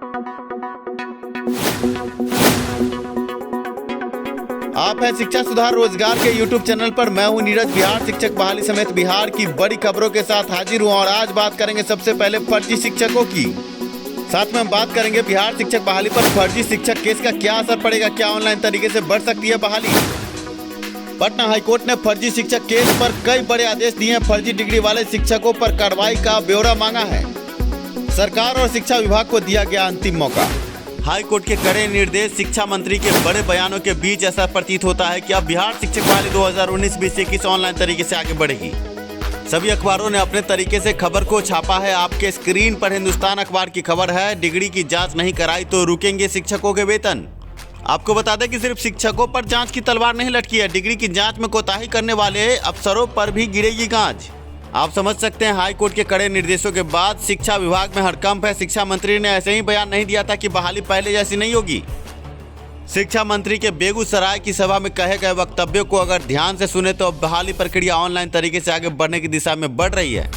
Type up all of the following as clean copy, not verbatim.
आप है शिक्षा सुधार रोजगार के YouTube चैनल पर। मैं हूं नीरज। बिहार शिक्षक बहाली समेत बिहार की बड़ी खबरों के साथ हाजिर हूं और आज बात करेंगे सबसे पहले फर्जी शिक्षकों की। साथ में हम बात करेंगे बिहार शिक्षक बहाली पर फर्जी शिक्षक केस का क्या असर पड़ेगा, क्या ऑनलाइन तरीके से बढ़ सकती है बहाली। पटना हाईकोर्ट ने फर्जी शिक्षक केस पर कई बड़े आदेश दिए हैं। फर्जी डिग्री वाले शिक्षकों पर कार्रवाई का ब्यौरा मांगा है। सरकार और शिक्षा विभाग को दिया गया अंतिम मौका। हाईकोर्ट के कड़े निर्देश, शिक्षा मंत्री के बड़े बयानों के बीच ऐसा प्रतीत होता है कि अब बिहार शिक्षक बहाली 2019-2021 ऑनलाइन तरीके से आगे बढ़ेगी। सभी अखबारों ने अपने तरीके से खबर को छापा है। आपके स्क्रीन पर हिंदुस्तान अखबार की खबर है, डिग्री की जांच नहीं कराई तो रुकेंगे शिक्षकों के वेतन। आपको बता दें कि सिर्फ शिक्षकों पर जांच की तलवार नहीं लटकी है, डिग्री की जांच में कोताही करने वाले अफसरों पर भी गिरेगी गांज। आप समझ सकते हैं, हाईकोर्ट के कड़े निर्देशों के बाद शिक्षा विभाग में हड़कंप है। शिक्षा मंत्री ने ऐसे ही बयान नहीं दिया था कि बहाली पहले जैसी नहीं होगी। शिक्षा मंत्री के बेगूसराय की सभा में कहे गए वक्तव्यों को अगर ध्यान से सुने तो बहाली प्रक्रिया ऑनलाइन तरीके से आगे बढ़ने की दिशा में बढ़ रही है।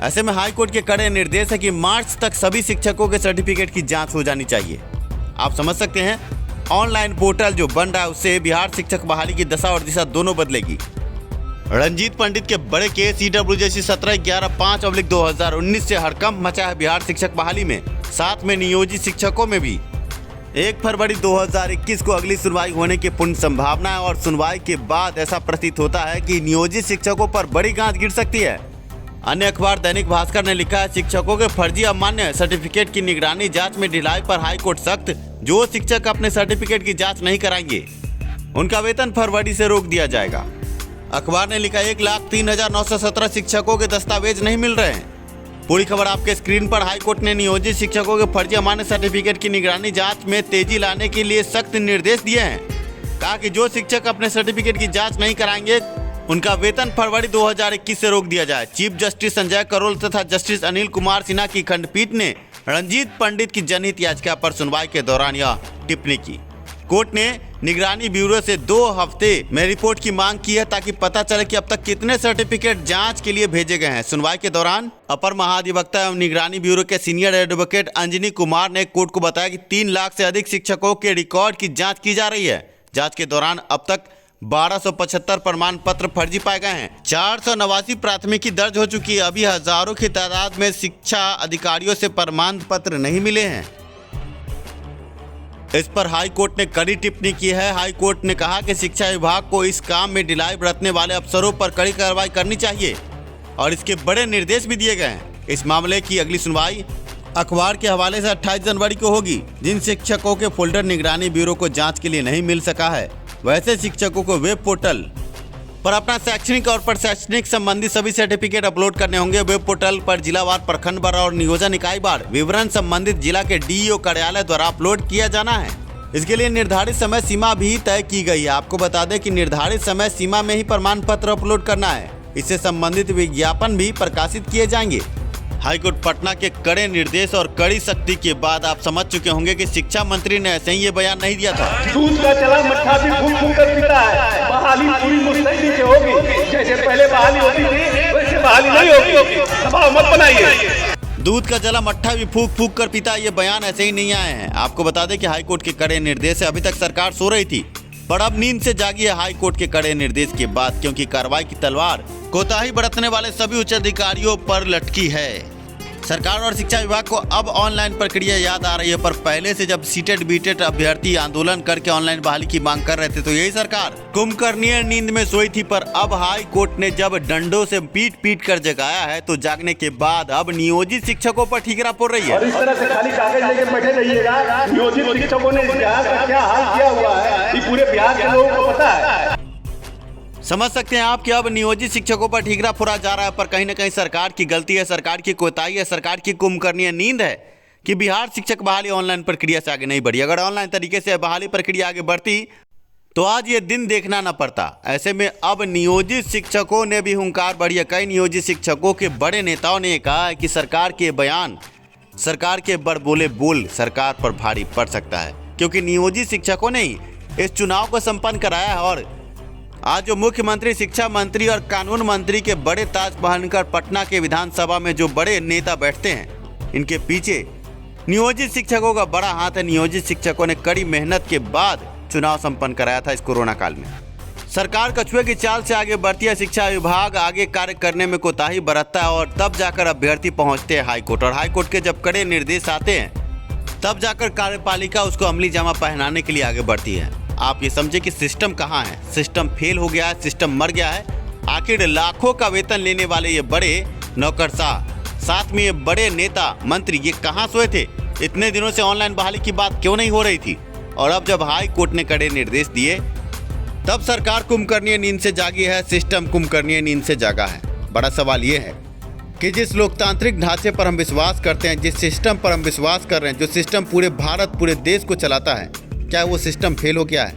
ऐसे में हाईकोर्ट के कड़े निर्देश है कि मार्च तक सभी शिक्षकों के सर्टिफिकेट की जाँच हो जानी चाहिए। आप समझ सकते हैं, ऑनलाइन पोर्टल जो बन रहा है उससे बिहार शिक्षक बहाली की दशा और दिशा दोनों बदलेगी। रणजीत पंडित के बड़े केस EWJC 17-11-5/2019 से हड़कंप मचा है बिहार शिक्षक बहाली में, साथ में नियोजित शिक्षकों में भी। 1 फरवरी 2021 को अगली सुनवाई होने की पूर्ण संभावना है और सुनवाई के बाद ऐसा प्रतीत होता है कि नियोजित शिक्षकों पर बड़ी गांज गिर सकती है। अन्य अखबार दैनिक भास्कर ने लिखा है, शिक्षकों के फर्जी अमान्य सर्टिफिकेट की निगरानी जांच में ढिलाई पर हाईकोर्ट सख्त। जो शिक्षक अपने सर्टिफिकेट की जांच नहीं कराएंगे उनका वेतन फरवरी से रोक दिया जाएगा। अखबार ने लिखा 1,03,917 शिक्षकों के दस्तावेज नहीं मिल रहे हैं। पूरी खबर आपके स्क्रीन पर। हाईकोर्ट ने नियोजित शिक्षकों के फर्जी अमान्य सर्टिफिकेट की निगरानी जांच में तेजी लाने के लिए सख्त निर्देश दिए हैं। कहा कि जो शिक्षक अपने सर्टिफिकेट की जांच नहीं कराएंगे उनका वेतन फरवरी 2021 से रोक दिया जाए। चीफ जस्टिस संजय करोल तथा जस्टिस अनिल कुमार सिन्हा की खंडपीठ ने रणजीत पंडित की जनहित याचिका पर सुनवाई के दौरान यह टिप्पणी की। कोर्ट ने निगरानी ब्यूरो से 2 हफ्ते में रिपोर्ट की मांग की है ताकि पता चले कि अब तक कितने सर्टिफिकेट जांच के लिए भेजे गए हैं। सुनवाई के दौरान अपर महाधिवक्ता एवं निगरानी ब्यूरो के सीनियर एडवोकेट अंजनी कुमार ने कोर्ट को बताया कि 3 लाख से अधिक शिक्षकों के रिकॉर्ड की जांच की जा रही है। जांच के दौरान अब तक 1275 प्रमाण पत्र फर्जी पाए गए हैं। 489 प्राथमिकी दर्ज हो चुकी है। अभी हजारों की तादाद में शिक्षा अधिकारियों से प्रमाण पत्र नहीं मिले हैं। इस पर हाईकोर्ट ने कड़ी टिप्पणी की है। हाईकोर्ट ने कहा कि शिक्षा विभाग को इस काम में ढिलाई बरतने वाले अफसरों पर कड़ी कार्रवाई करनी चाहिए और इसके बड़े निर्देश भी दिए गए हैं। इस मामले की अगली सुनवाई अखबार के हवाले से 28 जनवरी को होगी। जिन शिक्षकों के फोल्डर निगरानी ब्यूरो को जांच के लिए नहीं मिल सका है, वैसे शिक्षकों को वेब पोर्टल पर अपना शैक्षणिक और प्रशैक्षणिक संबंधी सभी सर्टिफिकेट अपलोड करने होंगे। वेब पोर्टल पर जिलावार, प्रखंड वार और नियोजन इकाई वार विवरण संबंधित जिला के DEO कार्यालय द्वारा अपलोड किया जाना है। इसके लिए निर्धारित समय सीमा भी तय की गई है। आपको बता दें कि निर्धारित समय सीमा में ही प्रमाण पत्र अपलोड करना है। इससे संबंधित विज्ञापन भी प्रकाशित किए जाएंगे। हाईकोर्ट पटना के कड़े निर्देश और कड़ी सख्ती के बाद आप समझ चुके होंगे कि शिक्षा मंत्री ने ऐसे ही ये बयान नहीं दिया था। दूध का चला मट्ठा भी फूंक कर पीता है। बहाली पूरी मुस्तैदी से होगी। जैसे पहले बहाली होती थी वैसे बहाली नहीं होगी। दबाव मत बनाइए। दूध का जला मट्ठा भी फूंक फूंक कर पीता, ये बयान ऐसे ही नहीं आए हैं। आपको बता दें कि हाईकोर्ट के कड़े निर्देश से अभी तक सरकार सो रही थी, पर अब नींद से जागी है हाईकोर्ट के कड़े निर्देश के बाद, क्योंकि कार्रवाई की तलवार कोताही बरतने वाले सभी उच्च अधिकारियों पर लटकी है। सरकार और शिक्षा विभाग को अब ऑनलाइन प्रक्रिया याद आ रही है, पर पहले से जब सीटेट बीटेट अभ्यर्थी आंदोलन करके ऑनलाइन बहाली की मांग कर रहे थे तो यही सरकार कुंभकर्णीय नींद में सोई थी। पर अब हाई कोर्ट ने जब डंडों से पीट पीट कर जगाया है तो जागने के बाद अब नियोजित शिक्षकों पर ठीकरा पड़ रही है। और इस तरह से खाली कागज लेके बैठे रहिएगा। नियोजित शिक्षकों ने बिहार का क्या हाल किया हुआ है ये पूरे बिहार के लोगों को पता है। समझ सकते हैं आप कि अब नियोजित शिक्षकों पर ठीकरा फोड़ा जा रहा है, पर कहीं न कहीं सरकार की गलती है, सरकार की कोताही है, सरकार की कुंभकर्णीय नींद है कि बिहार शिक्षक बहाली ऑनलाइन प्रक्रिया से आगे नहीं बढ़ी। अगर ऑनलाइन तरीके से बहाली प्रक्रिया आगे बढ़ती तो आज ये दिन देखना न पड़ता। ऐसे में अब नियोजित शिक्षकों ने भी हुंकार भरी है। कई नियोजित शिक्षकों के बड़े नेताओं ने कहा है कि सरकार के बयान, सरकार के बड़बोले बोल सरकार पर भारी पड़ सकता है, क्योंकि नियोजित शिक्षकों ने ही इस चुनाव को संपन्न कराया है। और आज जो मुख्यमंत्री, शिक्षा मंत्री और कानून मंत्री के बड़े ताज पहनकर पटना के विधानसभा में जो बड़े नेता बैठते हैं, इनके पीछे नियोजित शिक्षकों का बड़ा हाथ है। नियोजित शिक्षकों ने कड़ी मेहनत के बाद चुनाव संपन्न कराया था इस कोरोना काल में। सरकार कछुए की चाल से आगे बढ़ती है। शिक्षा विभाग आगे कार्य करने में कोताही बरतता है और तब जाकर अभ्यर्थी पहुंचते हैं हाईकोर्ट, और हाईकोर्ट के जब कड़े निर्देश आते हैं तब जाकर कार्यपालिका उसको अमली जामा पहनाने के लिए आगे बढ़ती है। आप ये समझे कि सिस्टम कहाँ है, सिस्टम फेल हो गया है, सिस्टम मर गया है। आखिर लाखों का वेतन लेने वाले ये बड़े नौकरशाह, साथ में ये बड़े नेता मंत्री, ये कहाँ सोए थे? इतने दिनों से ऑनलाइन बहाली की बात क्यों नहीं हो रही थी? और अब जब हाई कोर्ट ने कड़े निर्देश दिए तब सरकार कुंभकर्णीय नींद से जागी है, सिस्टम कुंभकर्णीय नींद से जागा है। बड़ा सवाल ये है कि जिस लोकतांत्रिक ढांचे पर हम विश्वास करते हैं, जिस सिस्टम पर हम विश्वास कर रहे हैं, जो सिस्टम पूरे भारत पूरे देश को चलाता है, क्या वो सिस्टम फेल हो गया है?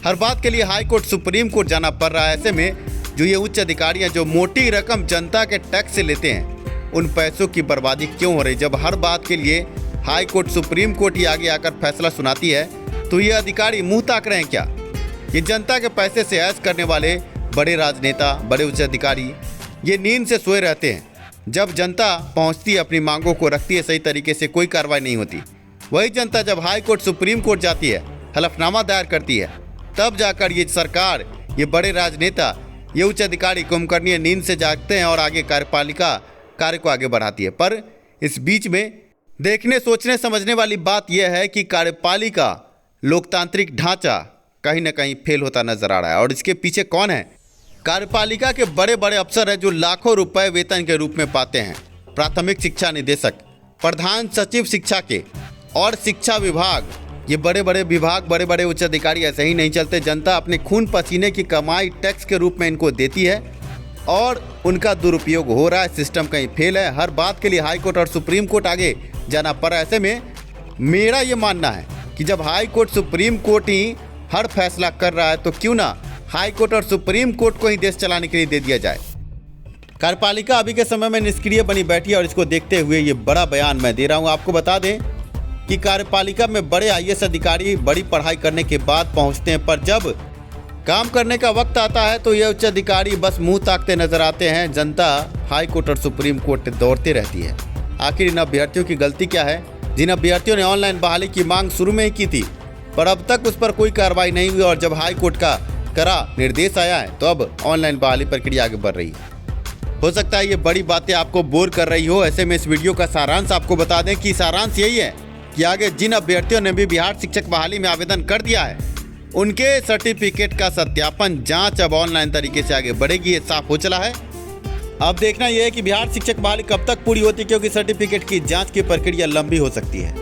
हर बात के लिए हाई कोर्ट सुप्रीम कोर्ट जाना पड़ रहा है। ऐसे में जो ये उच्च अधिकारी हैं, जो मोटी रकम जनता के टैक्स से लेते हैं, उन पैसों की बर्बादी क्यों हो रही? जब हर बात के लिए हाई कोर्ट सुप्रीम कोर्ट ही आगे आकर फैसला सुनाती है तो ये अधिकारी मुंह ताक रहे हैं क्या? ये जनता के पैसे से ऐश करने वाले बड़े राजनेता, बड़े उच्च अधिकारी ये नींद से सोए रहते हैं। जब जनता पहुंचती है, अपनी मांगों को रखती है, सही तरीके से कोई कार्रवाई नहीं होती। वही जनता जब हाई कोर्ट सुप्रीम कोर्ट जाती है, हलफनामा दायर करती है, तब जाकर ये सरकार, ये बड़े राजनेता, ये उच्च अधिकारी कुंभकर्णीय नींद से जागते हैं और आगे कार्यपालिका कार्य को आगे बढ़ाती है। पर इस बीच में देखने, सोचने, समझने वाली बात यह है कि कार्यपालिका लोकतांत्रिक ढांचा कहीं ना कहीं फेल होता नजर आ रहा है। और इसके पीछे कौन है? कार्यपालिका के बड़े बड़े अफसर हैं जो लाखों रुपए वेतन के रूप में पाते हैं। प्राथमिक शिक्षा निदेशक, प्रधान सचिव शिक्षा के और शिक्षा विभाग, ये बड़े बड़े विभाग, बड़े बड़े उच्च अधिकारी ऐसे ही नहीं चलते। जनता अपने खून पसीने की कमाई टैक्स के रूप में इनको देती है और उनका दुरुपयोग हो रहा है। सिस्टम कहीं फेल है। हर बात के लिए हाई कोर्ट और सुप्रीम कोर्ट आगे जाना पड़ा। ऐसे में मेरा ये मानना है कि जब हाई कोर्ट सुप्रीम कोर्ट ही हर फैसला कर रहा है तो क्यों ना हाई कोर्ट और सुप्रीम कोर्ट को ही देश चलाने के लिए दे दिया जाए। कार्यपालिका अभी के समय में निष्क्रिय बनी बैठी है और इसको देखते हुए ये बड़ा बयान मैं दे रहा हूँ। आपको बता दें कि कार्यपालिका में बड़े आईएएस अधिकारी बड़ी पढ़ाई करने के बाद पहुँचते हैं, पर जब काम करने का वक्त आता है तो ये उच्च अधिकारी बस मुंह ताकते नजर आते हैं। जनता हाई कोर्ट और सुप्रीम कोर्ट दौड़ती रहती है। आखिर इन अभ्यर्थियों की गलती क्या है? जिन अभ्यर्थियों ने ऑनलाइन बहाली की मांग शुरू में ही की थी, पर अब तक उस पर कोई कार्रवाई नहीं हुई, और जब हाई कोर्ट का कड़ा निर्देश आया है तो अब ऑनलाइन बहाली प्रक्रिया आगे बढ़ रही है। हो सकता है ये बड़ी बातें आपको बोर कर रही हो। ऐसे में इस वीडियो का सारांश आपको बता दें कि सारांश यही है कि आगे जिन अभ्यर्थियों ने भी बिहार शिक्षक बहाली में आवेदन कर दिया है, उनके सर्टिफिकेट का सत्यापन जांच अब ऑनलाइन तरीके से आगे बढ़ेगी। ये साफ हो चला है। अब देखना यह है कि बिहार शिक्षक बहाली कब तक पूरी होती है, क्योंकि सर्टिफिकेट की जांच की प्रक्रिया लंबी हो सकती है।